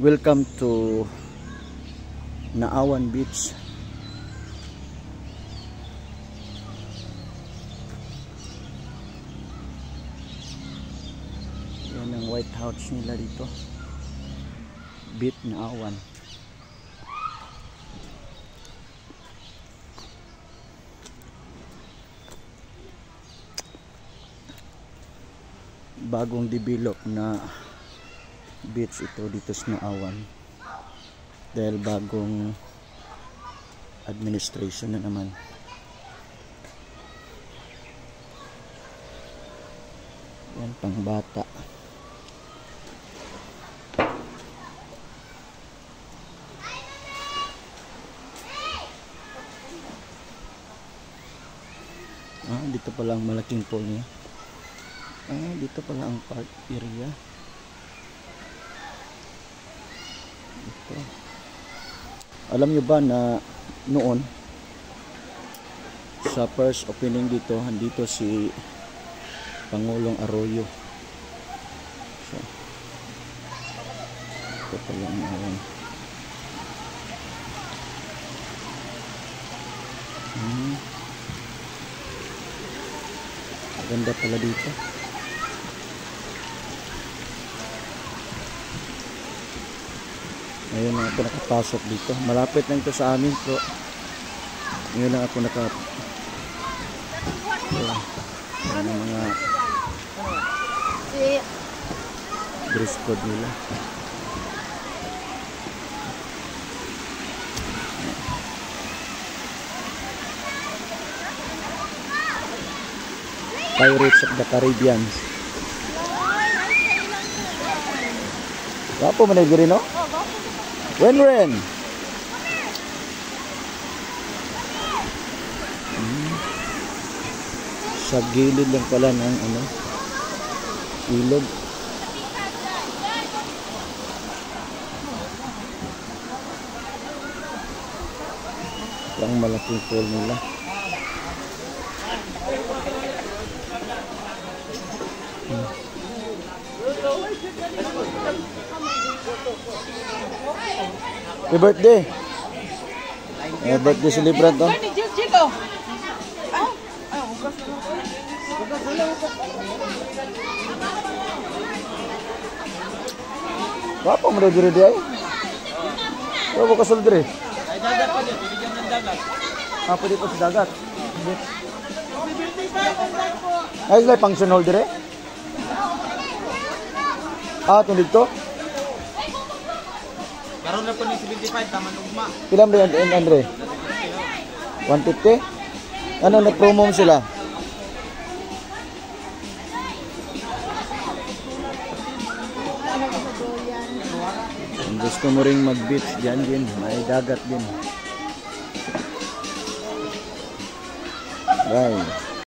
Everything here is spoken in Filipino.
Welcome to Naawan Beach. Yan ang White House nila dito. Beach Naawan. Bagong develop na beach ito dito sa Naawan dahil bagong administration na naman. Yan pang bata. Dito pala ang malaking pool niya. Dito pala ang park area. Ito. Alam nyo ba na noon sa first opening dito, andito si Pangulong Arroyo. So, ito pala ang awan. Ganda pala dito. Ngayon lang ako nakapasok dito. Malapit lang ito sa amin. So, ngayon lang ako Ayan ang mga dress code nila. Pirates of the Caribbean. Gapo man nagiri no? Ren. Sa gilid lang pala ng ilog. Ang malaking pool nila. Happy birthday. Birthday celebrant to. Apa mo diri di ay? Ano ka sul diri? Ay dagat pa dito, bigyan ng dagat. Apa dito sa dagat? Ay lay pang sunol dire? Ito dito? Karon na po ni 75 taman ugma. Ilan ba yan, Andre? 150? Ano, nag-promo sila? Kung gusto mo ring mag-beach, dyan din. May dagat din. Right.